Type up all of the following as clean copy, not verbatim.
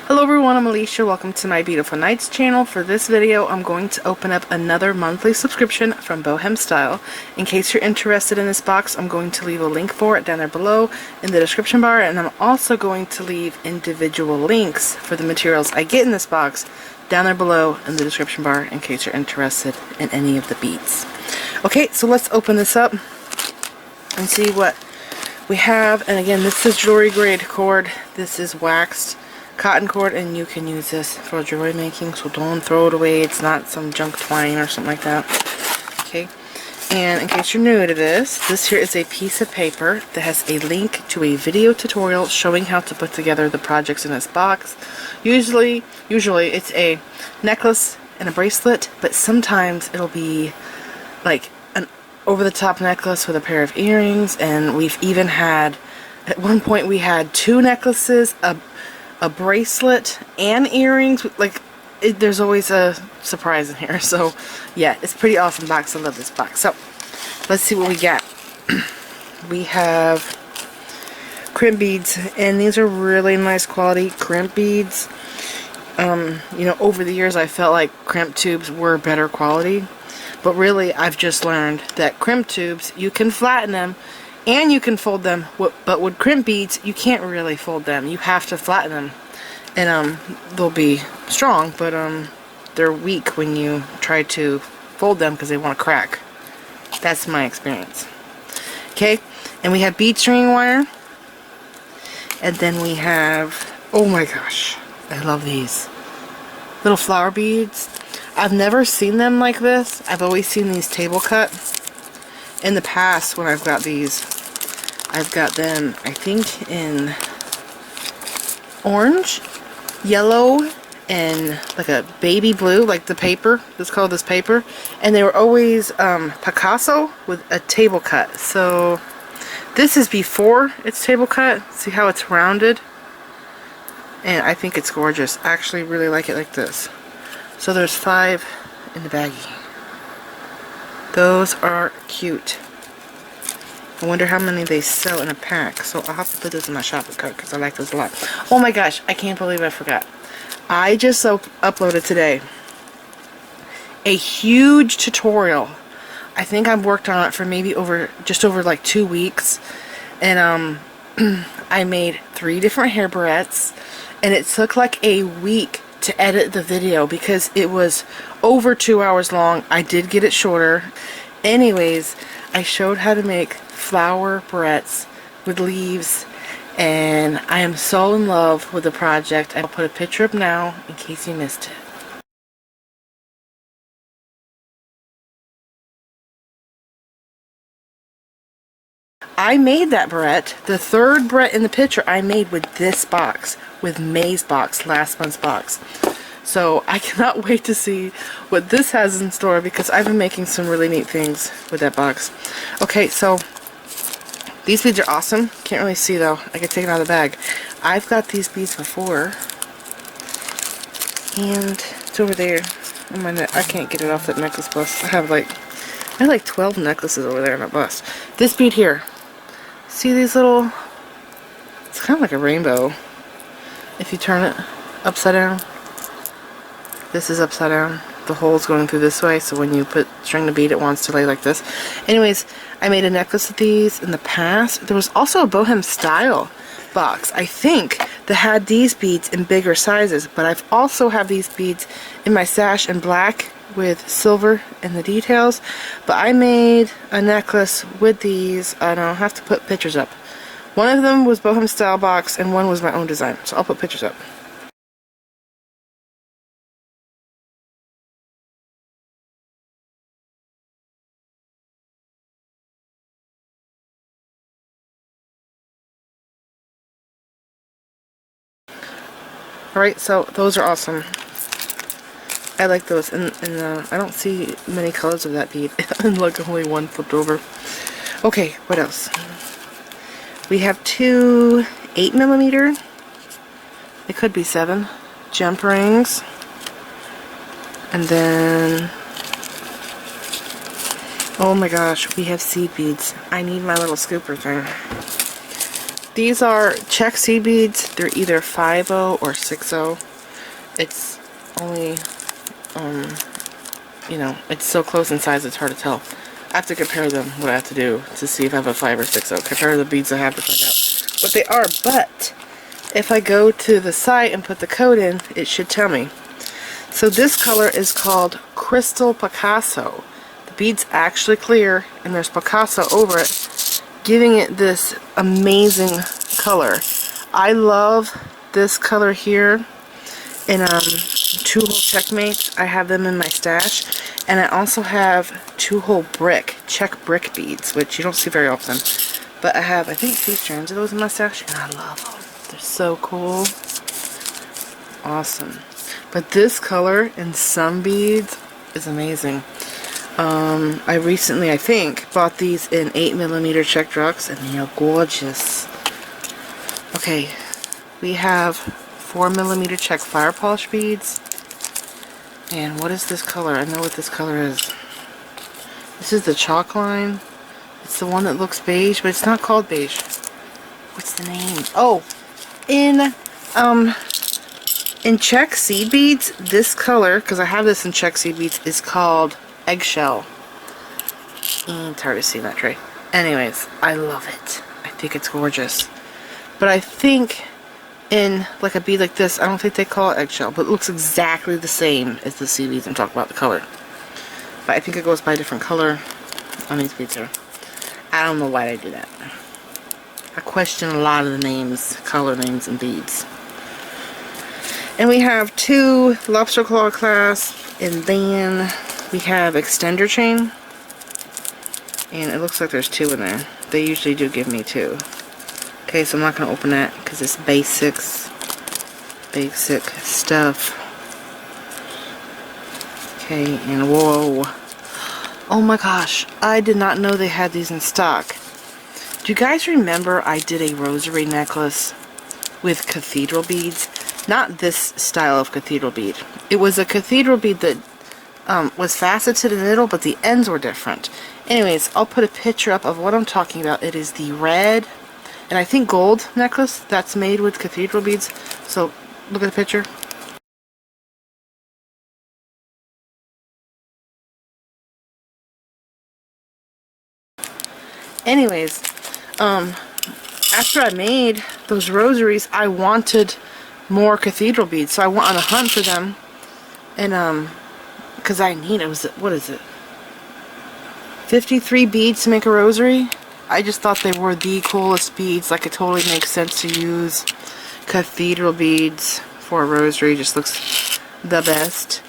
Hello everyone, I'm Alicia. Welcome to my Beautiful Nights channel. For this video, I'm going to open up another monthly subscription from BohemStyle. In case you're interested in this box, I'm going to leave a link for it down there below in the description bar, and I'm also going to leave individual links for the materials I get in this box down there below in the description bar in case you're interested in any of the beads. Okay, so let's open this up and see what we have. And again, this is jewelry grade cord. This is waxed cotton cord, and you can use this for jewelry making, so don't throw it away. It's not some junk twine or something like that. Okay, and in case you're new to this here is a piece of paper that has a link to a video tutorial showing how to put together the projects in this box. Usually it's a necklace and a bracelet, but sometimes it'll be like an over-the-top necklace with a pair of earrings, and we've even had, at one point we had two necklaces, a bracelet and earrings. Like, there's always a surprise in here. So yeah, it's a pretty awesome box. I love this box. So let's see what we got. We have crimp beads, and these are really nice quality crimp beads. You know, over the years I felt like crimp tubes were better quality, but really I've just learned that crimp tubes, you can flatten them and you can fold them, but with crimp beads, you can't really fold them. You have to flatten them, and they'll be strong, but they're weak when you try to fold them because they want to crack. That's my experience. Okay, and we have bead string wire, and then we have, oh my gosh, I love these little flower beads. I've never seen them like this. I've always seen these table cut. In the past, when I've got these, I've got them, I think, in orange, yellow, and like a baby blue, like the paper. Let's call this paper. And they were always Picasso with a table cut. So this is before it's table cut. See how it's rounded? And I think it's gorgeous. I actually really like it like this. So there's 5 in the baggie. Those are cute. I wonder how many they sell in a pack. So I'll have to put this in my shopping cart because I like those a lot. Oh my gosh, I can't believe I forgot. I just uploaded today a huge tutorial. I think I've worked on it for maybe just over like 2 weeks. And I made 3 different hair barrettes. And it took like a week to edit the video because it was over 2 hours long. I did get it shorter. Anyways, I showed how to make flower barrettes with leaves, and I am so in love with the project. I'll put a picture up now in case you missed it. I made that barrette, the 3rd barrette in the picture I made with this box, with May's box, last month's box. So I cannot wait to see what this has in store because I've been making some really neat things with that box. Okay, so these beads are awesome. Can't really see though. I can take it out of the bag. I've got these beads before, and it's over there on my neck. I can't get it off that necklace bust. I have like 12 necklaces over there in my bust. This bead here. See these little, it's kind of like a rainbow if you turn it upside down. This is upside down. The hole's going through this way, so when you string the bead, it wants to lay like this. Anyways, I made a necklace of these in the past. There was also a BohemStyle box, I think, that had these beads in bigger sizes, but I've also have these beads in my stash in black with silver in the details. But I made a necklace with these, and I'll have to put pictures up. One of them was BohemStyle box, and one was my own design, so I'll put pictures up. Alright, so those are awesome. I like those, and I don't see many colors of that bead. And look, only one flipped over. Okay, what else? We have 2 8mm, it could be 7, jump rings. And then, oh my gosh, we have seed beads. I need my little scooper thing. These are check seed beads. They're either 5/0 or 6/0. It's only, you know, it's so close in size it's hard to tell. I have to compare them, what I have to do to see if I have a 5 or 6/0. Compare the beads I have to find out what they are. But if I go to the site and put the code in, it should tell me. So this color is called Crystal Picasso. The bead's actually clear and there's Picasso over it, giving it this amazing color. I love this color here in 2-hole checkmates. I have them in my stash, and I also have 2-hole check brick beads, which you don't see very often. But I have, I think, 2 strands of those in my stash, and I love them. They're so cool. Awesome. But this color in some beads is amazing. I recently, I think, bought these in 8mm check drugs, and they are gorgeous. Okay, we have 4mm check fire polish beads. And what is this color? I know what this color is. This is the chalk line. It's the one that looks beige, but it's not called beige. What's the name? Oh, in check seed beads, this color, because I have this in check seed beads, is called eggshell. It's hard to see that tray. Anyways, I love it. I think it's gorgeous. But I think in like a bead like this, I don't think they call it eggshell, but it looks exactly the same as the seed beads I'm talking about, the color. But I think it goes by a different color on these beads here. I don't know why they do that. I question a lot of the names, color names, and beads. And we have 2 lobster claw clasps, and then we have extender chain. And it looks like there's 2 in there. They usually do give me 2. Okay, so I'm not going to open that because it's basic stuff. Okay, and whoa. Oh my gosh, I did not know they had these in stock. Do you guys remember I did a rosary necklace with cathedral beads? Not this style of cathedral bead. It was a cathedral bead that was faceted in the middle, but the ends were different. Anyways, I'll put a picture up of what I'm talking about. It is the red and I think gold necklace that's made with cathedral beads. So look at the picture. Anyways, after I made those rosaries, I wanted more cathedral beads, so I went on a hunt for them, and because I need, what is it, 53 beads to make a rosary. I just thought they were the coolest beads. Like, it totally makes sense to use cathedral beads for a rosary. Just looks the best.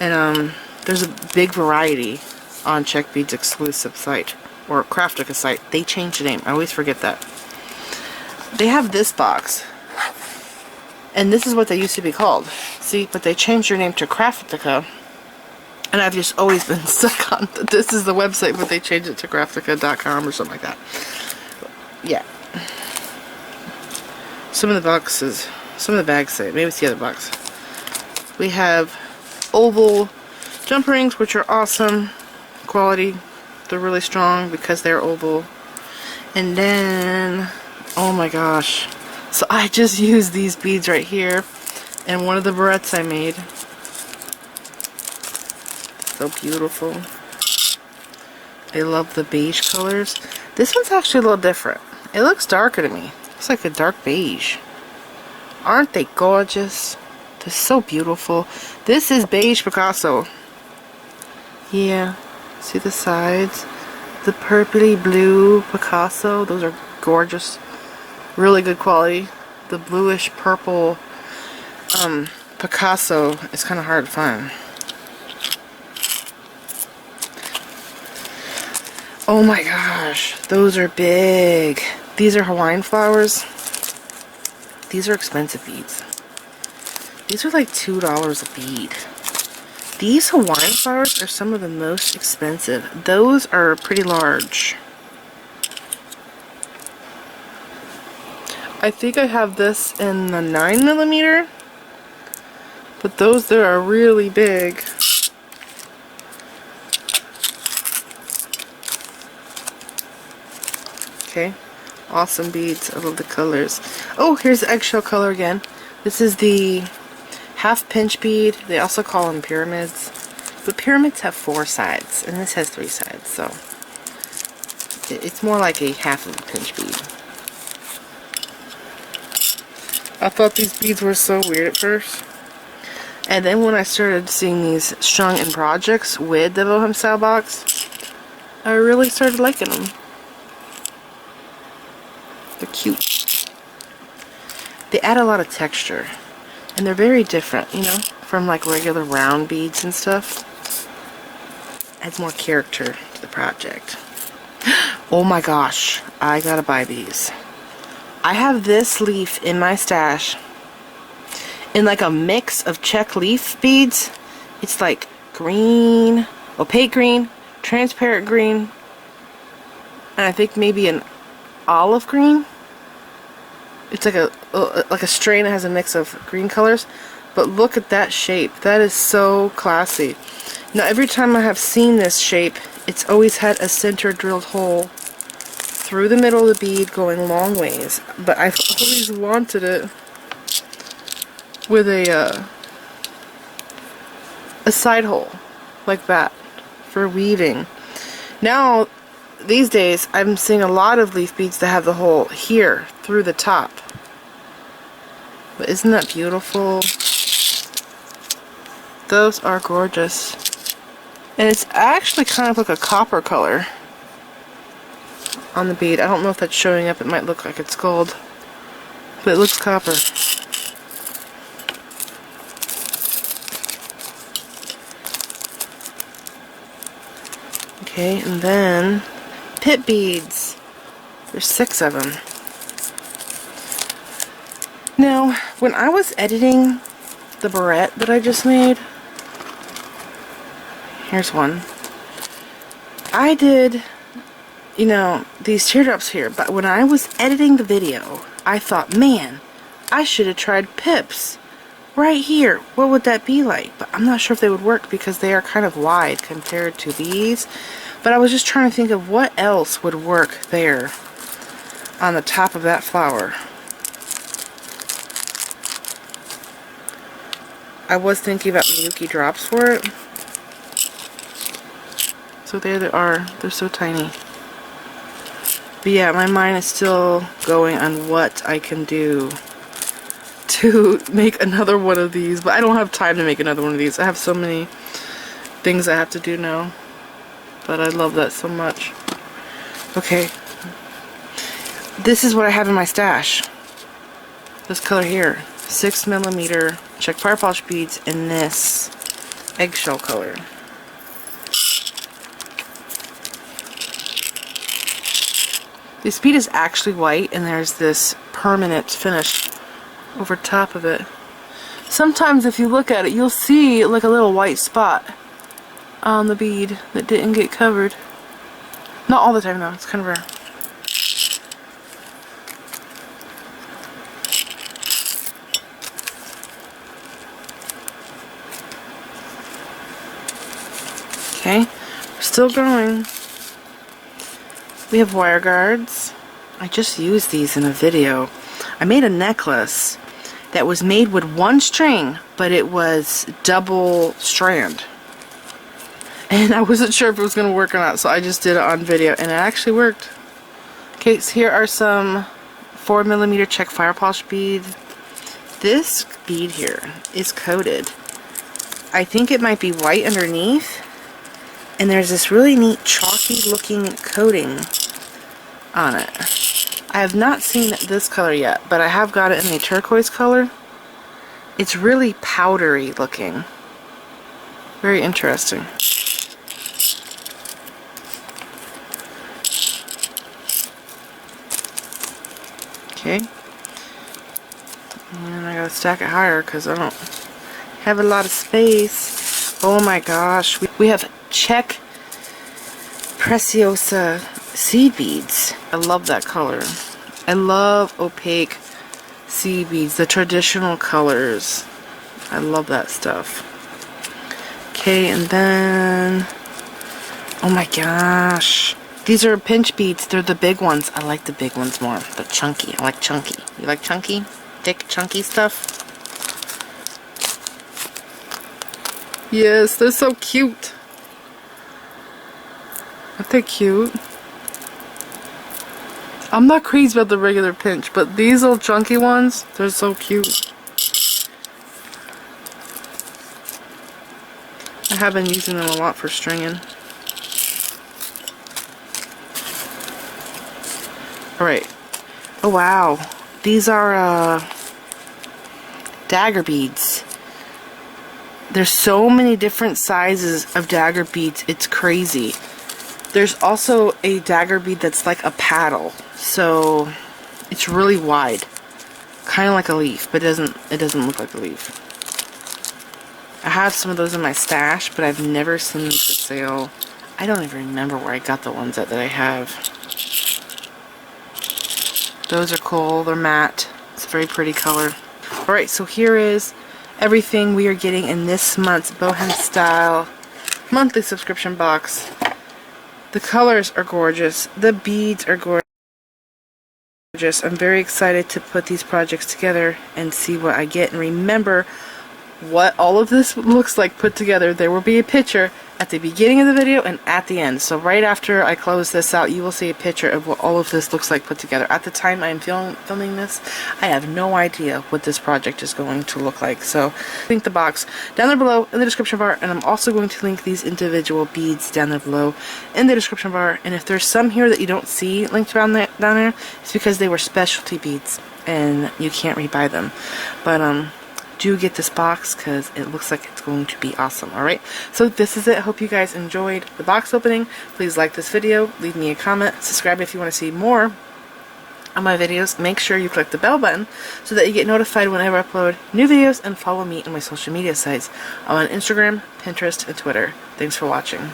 And there's a big variety on Check Beads exclusive site, or Craftica site. They changed the name. I always forget that. They have this box, and this is what they used to be called. See, but they changed their name to Craftica, and I've just always been stuck on that this is the website, but they changed it to Craftica.com or something like that. Yeah. Some of the boxes, some of the bags say it. Maybe it's the other box. We have oval jump rings, which are awesome quality. They're really strong because they're oval. And then, oh my gosh. So I just used these beads right here and one of the barrettes I made. So beautiful. I love the beige colors. This one's actually a little different. It looks darker to me. It's like a dark beige. Aren't they gorgeous? They're so beautiful. This is beige Picasso. Yeah. See the sides? The purpley blue Picasso. Those are gorgeous. Really good quality. The bluish purple Picasso is kind of hard to find. Oh my gosh, those are big. These are Hawaiian flowers. These are expensive beads. These are like $2 a bead. These Hawaiian flowers are some of the most expensive. Those are pretty large. I think I have this in the 9mm, but those there are really big. Okay, Awesome beads. I love the colors. Oh, here's the eggshell color again. This is the half pinch bead. They also call them pyramids. But pyramids have 4 sides, and this has 3 sides, so it's more like a half of a pinch bead. I thought these beads were so weird at first. And then when I started seeing these strung in projects with the BohemStyle box, I really started liking them. They're cute. They add a lot of texture. And they're very different, you know, from like regular round beads and stuff. Adds more character to the project. Oh my gosh, I gotta buy these. I have this leaf in my stash in like a mix of check leaf beads. It's like green, opaque green, transparent green, and I think maybe an olive green. It's like a strain that has a mix of green colors. But look at that shape. That is so classy. Now every time I have seen this shape, it's always had a center drilled hole through the middle of the bead going long ways. But I've always wanted it with a side hole like that for weaving. Now these days I'm seeing a lot of leaf beads that have the hole here through the top. But isn't that beautiful? Those are gorgeous. And it's actually kind of like a copper color on the bead. I don't know if that's showing up. It might look like it's gold, but it looks copper. Okay, and then pit beads. There's 6 of them. Now, when I was editing the barrette that I just made, here's one. I did, you know, these teardrops here, but when I was editing the video, I thought, man, I should have tried pips right here. What would that be like? But I'm not sure if they would work because they are kind of wide compared to these. But I was just trying to think of what else would work there on the top of that flower. I was thinking about Miyuki drops for it. So there they are. They're so tiny. But yeah, my mind is still going on what I can do to make another one of these. But I don't have time to make another one of these. I have so many things I have to do now. But I love that so much. Okay. This is what I have in my stash. This color here. 6mm check fire polish beads in this eggshell color. This bead is actually white and there's this permanent finish over top of it. Sometimes if you look at it, you'll see like a little white spot on the bead that didn't get covered. Not all the time though, it's kind of rare. Okay, we're still going. We have wire guards. I just used these in a video. I made a necklace that was made with 1 string, but it was double strand. And I wasn't sure if it was going to work or not, so I just did it on video, and it actually worked. Okay, so here are some 4mm check fire polish beads. This bead here is coated. I think it might be white underneath. And there's this really neat chalky looking coating on it. I have not seen this color yet, but I have got it in a turquoise color. It's really powdery looking. Very interesting. Okay. And I gotta stack it higher because I don't have a lot of space. Oh my gosh. We have check PRECIOSA seed beads. I love that color. I love opaque seed beads, the traditional colors. I love that stuff. Okay, and then, oh my gosh, These are pinch beads. They're the big ones. I like the big ones more. They're chunky. I like chunky. You like chunky? Thick, chunky stuff? Yes, they're so cute. Aren't they cute? I'm not crazy about the regular pinch, but these little chunky ones, they're so cute. I have been using them a lot for stringing. Alright. Oh wow. These are Dagger beads. There's so many different sizes of Dagger beads, it's crazy. There's also a Dagger bead that's like a paddle, so it's really wide, kind of like a leaf, but it doesn't look like a leaf. I have some of those in my stash, but I've never seen them for sale. I don't even remember where I got the ones that I have. Those are cool. They're matte. It's a very pretty color. Alright, so here is everything we are getting in this month's BohemStyle monthly subscription box. The colors are gorgeous. The beads are gorgeous. I'm very excited to put these projects together and see what I get. And remember what all of this looks like put together. There will be a picture at the beginning of the video and at the end. So right after I close this out, you will see a picture of what all of this looks like put together. At the time I am filming this, I have no idea what this project is going to look like. So link the box down there below in the description bar, and I'm also going to link these individual beads down there below in the description bar. And if there's some here that you don't see linked down there, it's because they were specialty beads and you can't rebuy them. But do get this box because it looks like it's going to be awesome. Alright, so this is it. I hope you guys enjoyed the box opening. Please like this video, leave me a comment, subscribe if you want to see more of my videos. Make sure you click the bell button so that you get notified whenever I upload new videos, and follow me on my social media sites. I'm on Instagram, Pinterest, and Twitter. Thanks for watching.